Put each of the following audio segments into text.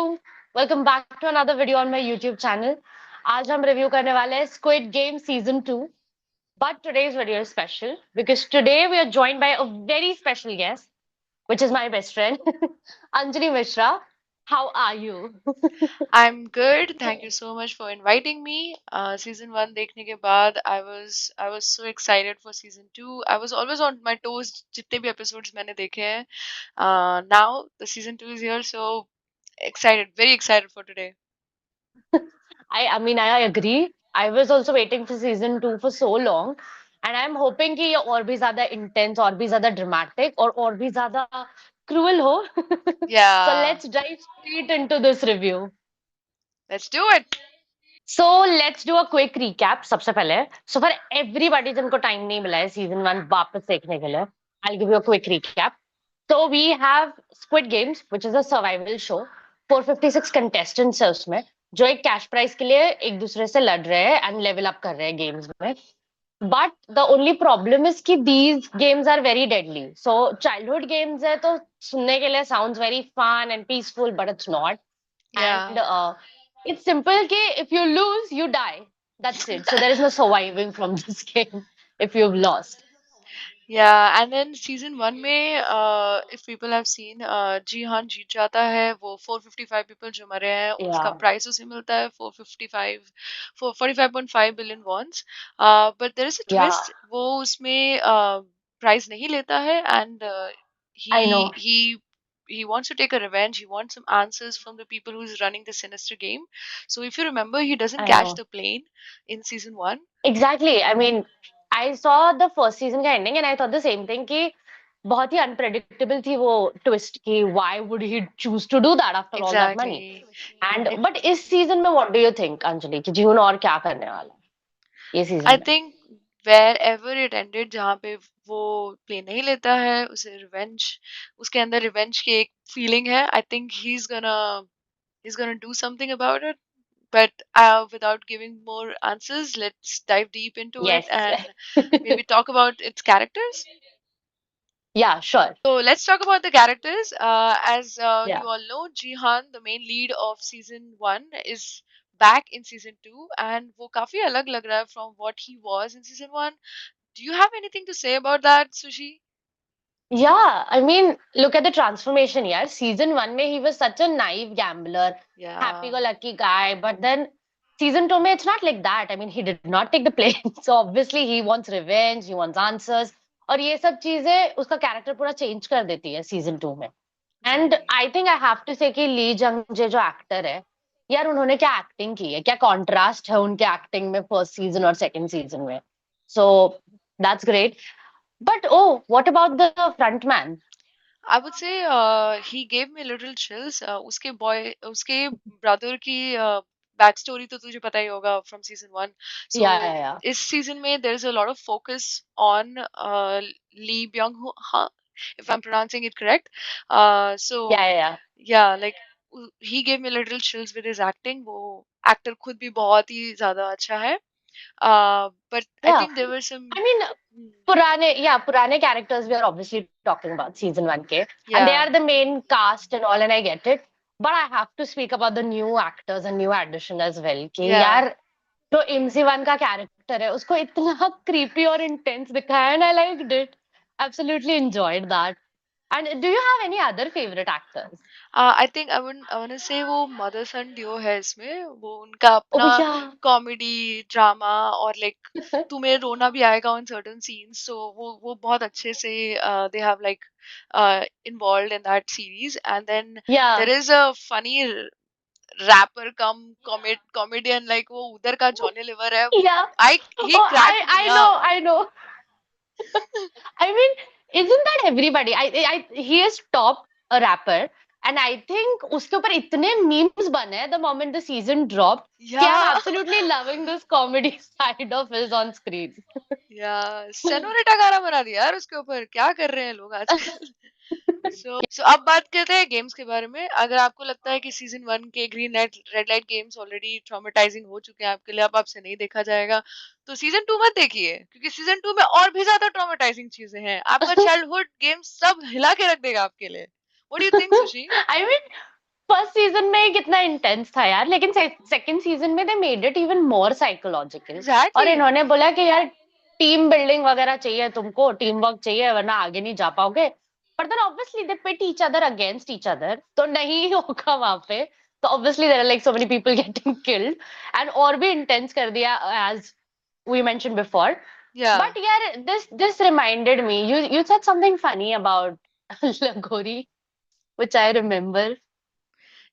Hello, welcome back to another video on my YouTube channel. आज हम review करने वाले हैं squid game season 2। But today's video is special because today we are joined by a very special guest, which is my best friend, Anjali Mishra. How are you? I'm good. Thank you so much for inviting me. Season one देखने के बाद I was so excited for season two. I was always on my toes जितने भी episodes मैंने देखे हैं. Now the season two is here, so excited, very excited for today. I agree. I was also waiting for season 2 for so long, and I'm hoping कि ये और भी ज्यादा intense, और भी ज्यादा dramatic और भी ज्यादा cruel हो. So Yeah, let's dive straight into this review. let's do it. So let's do a quick recap. सबसे पहले, so for everybody जिनको टाइम नहीं मिला है सीजन 1 वापस देखने के लिए, I'll give you a quick recap. So we have Squid Games, which is a survival show. 456 contestants है उसमें, जो एक कैश प्राइस के लिए एक दूसरे से लड़ रहे हैं एंड लेवल अप कर रहे हैं गेम्स में. But the only problem is कि these games are very deadly. So childhood games है तो सुनने के लिए sounds very fun and peaceful, but it's not. Yeah. And it's simple कि if you lose, you die. That's it. So there is no surviving from this game if you've lost. Yeah, and then season one में if people have seen Gi-hun जीत जाता है. वो 455 people जो मरे हैं उसका Yeah. Price उसे मिलता है 455 45.5 billion wons. But there is a Yeah, twist. वो उसमें प्राइस नहीं लेता है, and I know. he wants to take a revenge. He wants some answers from the people who's running the sinister game. So if you remember, he doesn't I catch know. the plane in season one. Exactly. I mean, I saw the first season का ending and I thought the same thing कि बहुत ही unpredictable थी वो twist कि why would he choose to do that after all that money. Exactly. And but इस season में what do you think, Anjali, कि जीवन और क्या करने वाला है ये आई season में? Think wherever it ended, जहाँ पे वो प्ले नहीं लेता है, उसे रिवेंज, उसके अंदर रिवेंज की एक फीलिंग है. I think he's gonna do something about it. But without giving more answers, let's dive deep into it Yes. and maybe talk about its characters. Yeah, sure. So let's talk about the characters. As Yeah. you all know, Jihan, the main lead of season one, is back in season two, and वो काफी अलग लग रहा है from what he was in season one. Do you have anything to say about that, Sushi? Yeah, I mean, look at the transformation, yeah. Season 1 mein he was such a naive gambler, Yeah, happy-go-lucky guy, but then season 2 mein it's not like that. I mean, he did not take the plane. So obviously he wants revenge, he wants answers. और ये सब चीजें उसका character पूरा change कर देती है season 2 में. एंड जी. I think I have to say कि ली जंगजे जो एक्टर है, यार उन्होंने क्या एक्टिंग की है, क्या कॉन्ट्रास्ट है उनके एक्टिंग में फर्स्ट सीजन और सेकंड सीजन में. So that's great. But oh, what about the front man? I would say he gave me little chills. उसके brother की बैक स्टोरी तो तुझे पता ही होगा from season one. So Yeah, yeah, yeah. इस season में there is a lot of focus on Lee Byung-ho, if I'm pronouncing it correct. Yeah, So yeah, yeah. yeah, like he gave me little chills with his acting. वो actor खुद भी बहुत ही ज्यादा अच्छा है. But I Yeah. think there were some. I mean, purane characters we are obviously talking about season 1 and they Yeah, are the main cast and all, and I get it. But I have to speak about the new actors and new addition as well. कि yeah. यार जो MC1 का character है उसको इतना creepy और intense दिखाया है, and I liked it. Absolutely enjoyed that. And do you have any other favorite actors? I think I want say वो मदर सन ड्यू है इसमें. वो उनका Oh अपना yeah. कॉमेडी ड्रामा, और लाइक तुम्हें रोना भी आएगा ऑन सर्टेन सीन्स. सो वो बहुत अच्छे से they have like involved in that series. And then there Yeah. Is a funny rapper cum comedian, like वो उधर का जॉनी लिवर है. Yeah. I he Oh, cracked me I know, up. I know. I mean, isn't that everybody? He is top a rapper, and I think उसके ऊपर इतने memes बने हैं the moment the season dropped कि I'm या absolutely loving this comedy side of his on screen. या senorita गाना बना दिया यार उसके ऊपर. क्या कर रहे हैं लोग आजकल. सो अब बात करते हैं गेम्स के बारे में. अगर आपको लगता है कि सीजन वन के green light red light games already traumatising हो चुके हैं आपके लिए, अब आपसे नहीं देखा जाएगा, तो सीजन टू मत देखिए, क्योंकि सीजन टू में और भी ज्यादा ट्रॉमेटाइजिंग चीजें हैं. आपका चाइल्डहुड गेम सब हिला के रख देगा आपके लिए. What do you think, sushi? I mean, first season में कितना इंटेंस था यार, लेकिन सेकंड सीजन में they made it even more psychological. और एग्जैक्टली। इन्होंने बोला कि यार टीम बिल्डिंग वगैरह चाहिए, तुमको टीम वर्क चाहिए वरना आगे नहीं जा पाओगे। पर then obviously they pit each other against each other, तो नहीं होगा वहां पे। तो obviously there are like so many people getting killed, and और भी इंटेंस कर दिया एज we mentioned before. या But yeah, this reminded me. You said something funny about Lagori, which I remember.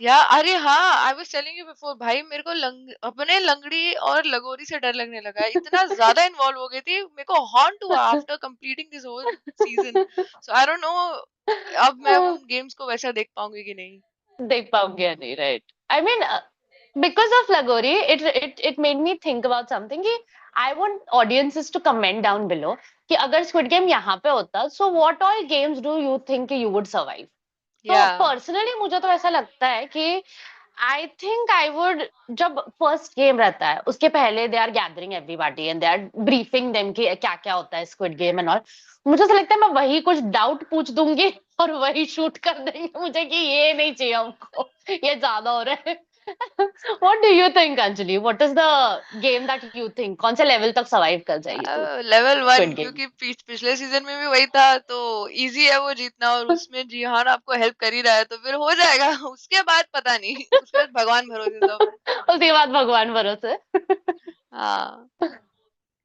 या अरे हाँ, I was telling you before भाई, मेरे को अपने लंगड़ी और लगोरी से डर लगने लगा है, इतना ज्यादा इन्वॉल्व हो गई थी, मेरे को हॉन्ट हुआ after completing this whole season. So I don't know अब मैं Uh, उन गेम्स को वैसा देख पाऊंगी कि नहीं। देख पाओगे या नहीं, right? I mean, because of Lagori, it made me think about something कि I want audiences to comment down below कि अगर Squid Game यहाँ पे होता, so what all games do you think you would survive? तो या personally मुझे तो ऐसा लगता है कि आई थिंक आई वुड, जब फर्स्ट गेम रहता है उसके पहले they are gathering everybody and they are briefing them कि क्या क्या होता है स्क्विड गेम एंड ऑल। मुझे ऐसा लगता है मैं वही कुछ डाउट पूछ दूंगी और वही शूट कर देंगे मुझे कि ये नहीं चाहिए हमको, ये ज्यादा हो रहा है। What do you think Anjali, what is the game that you think कौन से लेवल तक सरवाइव कर जाएगी तू लेवल वन, स्क्विड गेम? क्योंकि पिछले सीजन में भी वही था, तो इजी है वो जीतना, और उसमें जीहान आपको हेल्प कर ही रहा है तो फिर हो जाएगा। उसके बाद पता नहीं, उसके बाद भगवान भरोसे सब। उसके बाद भगवान भरोसे। हाँ।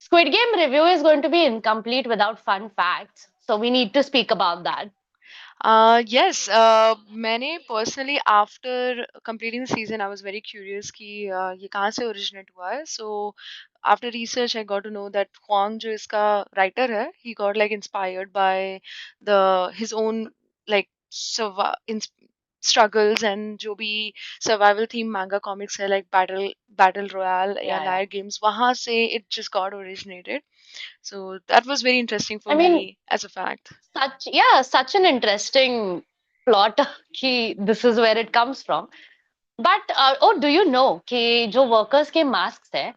Squid Game review is going to be incomplete without fun facts, so we need to speak about that. Yes, मैंने personally after completing the season I was very curious कि ये कहाँ से ओरिजिनेट हुआ है। So after research I got to know that Hwang जो इसका writer है, he got like inspired by the his own like struggles and जो भी सर्वाइवल थीम मैंगा कॉमिक्स है, लाइक बैटल बैटल रॉयल या Yeah, yeah. लायर गेम्स, वहां से it just got originated. So that was very interesting for I me mean, as a fact. such an interesting plot कि this is where it comes from. But oh, do you know कि जो workers के masks है,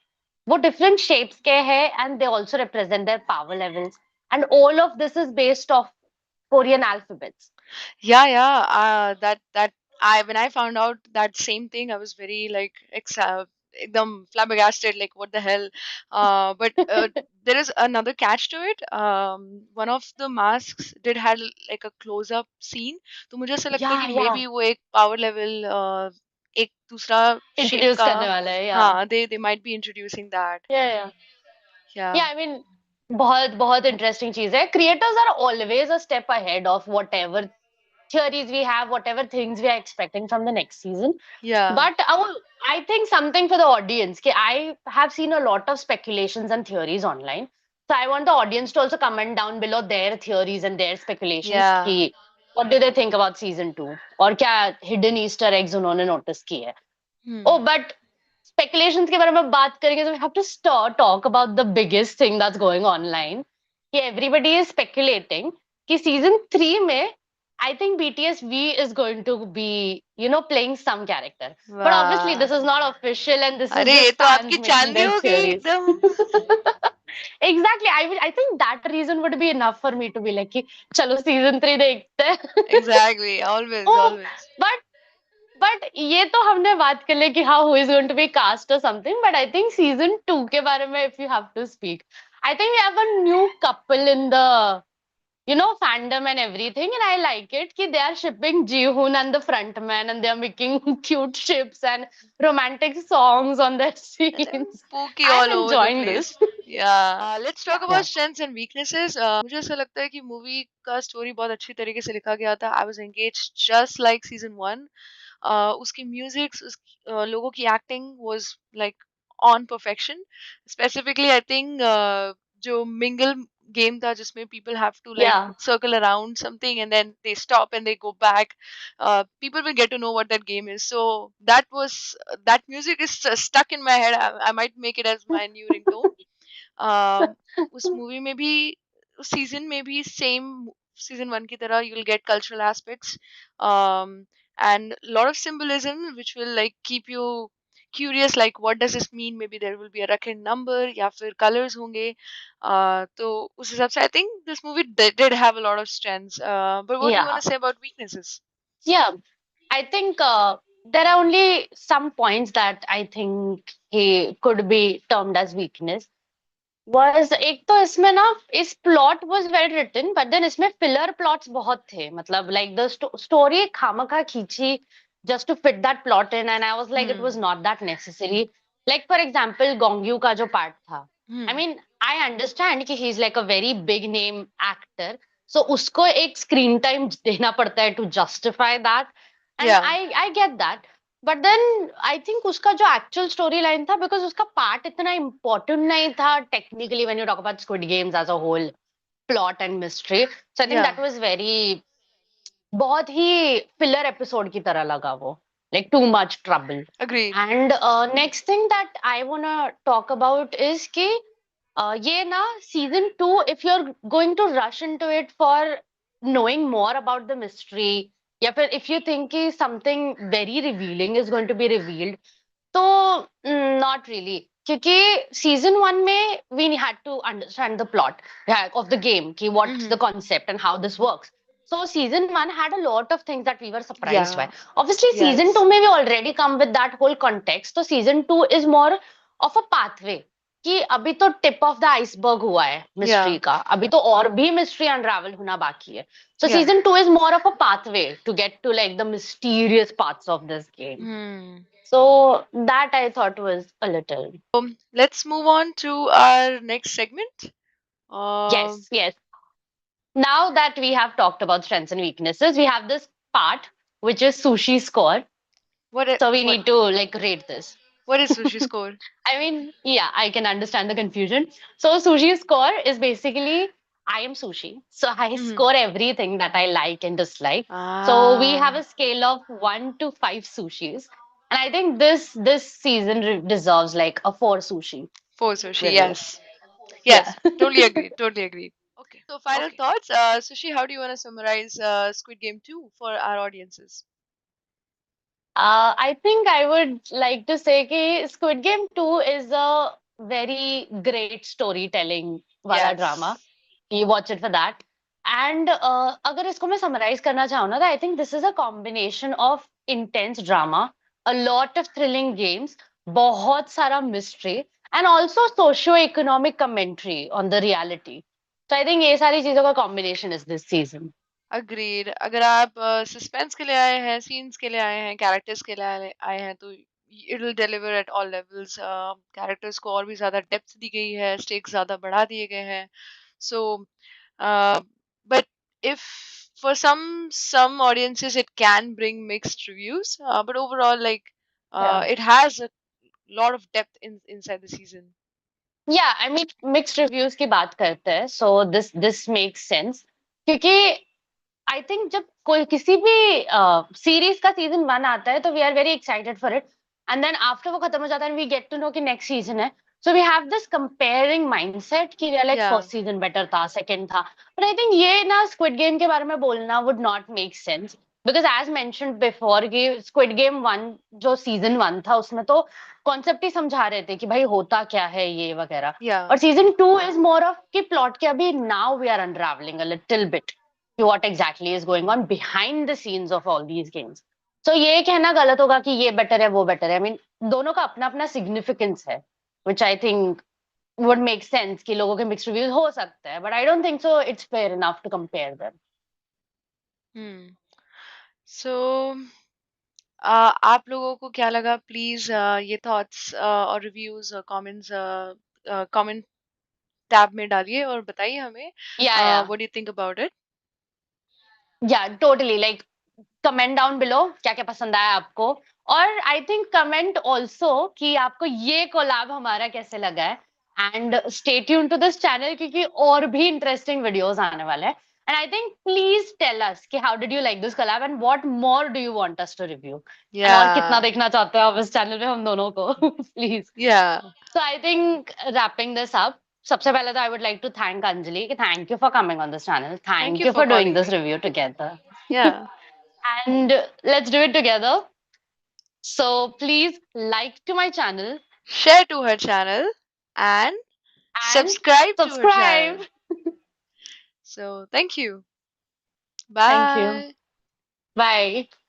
वो different shapes के हैं and they also represent their power levels. And all of this is based off Korean alphabets. Yeah, that I when I found out that same thing, I was very like ekdam flabbergasted, like what the hell. But there is another catch to it. One of the masks did had like a close up scene, तो मुझे ऐसा लगता है कि Yeah, yeah. maybe वो एक power level एक दूसरा shape Introduce का, करने वाला है, yeah. हाँ, they might be introducing that. Yeah, yeah. Yeah, Yeah, I mean, बहुत बहुत इंटरेस्टिंग चीज है। Creators are always a step ahead of whatever theories we have, whatever things we are expecting from the next season. yeah. But I think something for the audience. Ki I have seen a lot of speculations and theories online. So I want the audience to also comment down below their theories and their speculations. Ki Yeah. what do they think about season 2? और क्या hidden Easter eggs उन्होंने notice की है? Hmm. Oh, but speculations के बारे में बात करेंगे तो we have to talk about the biggest thing that's going online. कि everybody is speculating कि season 3 में I think BTS V is going to be, playing some character. But obviously वाह, this is not official and this is अरे ये just तो आपकी fans making चांदी their हो गई theories. एकदम। Exactly. I think that reason would be enough for me to be like कि चलो season 3 देखते हैं. Exactly, always, Oh, always. but ये तो हमने बात कर ली कि how who is going to be cast or something, but I think season 2 के बारे में if you have to speak, I think we have a new couple in the fandom and everything, and I like it कि they are shipping Gi-hun and the frontman and they are making cute ships and romantic songs on their And then scenes. spooky I'm all over the enjoying this. place. Yeah. Let's talk about Yeah. strengths and weaknesses. मुझे ऐसा लगता है कि movie का story बहुत अच्छी तरीके से लिखा गया था. I was engaged just like season one. उसकी म्यूजिक, लोगों की acting was like on perfection. Specifically, I think जो mingle game था जिसमें people have to like Yeah. circle around something and then they stop and they go back. People will get to know what that game is. So that music is stuck in my head. I might make it as my new ringtone. um, उस movie में भी, उस season में भी same season one की तरह you will get cultural aspects, um, and a lot of symbolism which will like keep you curious, like what does this mean, maybe there will be a record number या फिर colors होंगे. तो उस हिसाब से I think this movie did have a lot of strengths, but what do you Yeah. want to say about weaknesses? Yeah. I think there are only some points that I think he could be termed as weakness. Was एक तो इसमें ना इस plot was well written but then इसमें filler plots बहुत थे मतलब like the story खामखा खींची just to fit that plot in and I was like it was Hmm. not that necessary like for example Gongyu का जो part था I Hmm. mean I understand कि he's like a very big name actor so उसको एक screen time देना पड़ता है to justify that and Yeah. I get that but then I think उसका जो एक्चुअल स्टोरी लाइन था बिकॉज उसका पार्ट इतना इम्पोर्टेंट नहीं था technically when you talk about squid games as a whole plot and mystery so I think Yeah. That was very बहुत ही filler episode की तरह लगा वो like too much trouble Agreed. And next thing that I want talk about is कि ये ना season 2 if you are going to rush into it for knowing more about the mystery या फिर if you think कि something very revealing is going to be revealed तो not really क्योंकि season 1 में we had to understand the plot of the game कि what's the Mm-hmm. Concept and how this works so season 1 had a lot of things that we were surprised by Yeah. obviously season 2 Yes. में we already come with that whole context so season 2 is more of a pathway कि अभी तो tip of the iceberg हुआ है mystery Yeah. का अभी तो और भी मिस्ट्री अनरावल होना बाकी है so Yeah. season 2 is more of a pathway to get to like the mysterious parts of this game Hmm. so that I thought was a little. Let's move on to our next segment. Um, Yes, yes. Now that we have talked about strengths and weaknesses, we have this part which is sushi score. what i- So we what need to like rate this. what is sushi score? I mean, yeah, I can understand the confusion. So sushi score is basically I am sushi. So I Mm-hmm. score everything that I like and dislike. So we have Ah, a scale of 1 to 5 sushis. And I think this season deserves like a 4 sushi for sushi. review. Yes. Yeah. Yes. Totally agreed. Totally agreed. Okay. So final thoughts. Sushi, how do you want to summarize Squid Game 2 for our audiences? I think I would like to say that Squid Game 2 is a very great storytelling wala drama. Yes. You watch it for that. And अगर इसको मैं summarize करना चाहूँ ना, तो I think this is a combination of intense drama, a lot of thrilling games, बहुत सारा mystery, and also socio-economic commentary on the reality. So I think ये सारी चीजों का combination is this season. Agreed अगर आप सस्पेंस के लिए आए हैं सीन्स के लिए आए हैं कैरेक्टर्स के लिए आए हैं तो it will deliver at all levels characters को और भी ज्यादा डेप्थ दी गई है स्टेक्स ज्यादा बढ़ा दिए गए हैं so but if for some audiences it can bring mixed reviews but overall like Yeah. it has a lot of depth inside the season. या आई मीन मिक्स्ड रिव्यूज की बात करते हैं सो दिस मेक्स सेंस क्योंकि I think जब कोई किसी भी सीरीज का सीजन 1 आता है तो we are very excited for it and then after वो खत्म हो जाता है वी गेट टू नो कि नेक्स्ट सीजन है so we have this comparing mindset कि we are like Yeah. First season better था सेकंड था बट आई थिंक ये ना स्क्विड गेम के बारे में बोलना would not make sense because as mentioned before कि स्क्विड गेम 1 जो सीजन 1 था उसमें तो कॉन्सेप्ट ही समझा रहे थे कि भाई होता क्या है ये वगैरह Yeah. और सीजन 2 इज मोर ऑफ कि प्लॉट के अभी now we are unravelling a little bit what exactly is going on behind the scenes of all these games. So ये कहना गलत होगा कि ये बेटर है वो बेटर है आई मीन दोनों का अपना अपना सिग्निफिकेंस है which I think would make sense कि लोगों के मिक्स रिव्यूज हो सकते हैं but I don't think so it's fair enough to compare them. Hmm. So आप लोगों को क्या लगा प्लीज ये थॉट्स और रिव्यूज और कमेंट्स कमेंट टैब में डालिए और बताइए हमें Yeah, yeah. What do you think about it. Yeah, totally. Like comment down below क्या क्या पसंद आया आपको और आई थिंक कमेंट ऑल्सो कि आपको ये कोलैब हमारा कैसे लगा है and stay tune to this channel क्योंकि और भी इंटरेस्टिंग वीडियोस आने वाले हैं and I think please tell us कि how did you like this collab and what more do you want us to review and और कितना या देखना चाहते हो आप इस चैनल पे हम दोनों को प्लीज या so I think wrapping this up सबसे पहले तो I would like to thank Anjali कि thank you for coming on this channel thank thank you you for for doing calling this me. Review together या and let's do it together. So please like to my channel share to her channel and and subscribe to her subscribe. Channel. So thank you. Thank you. Bye. Bye.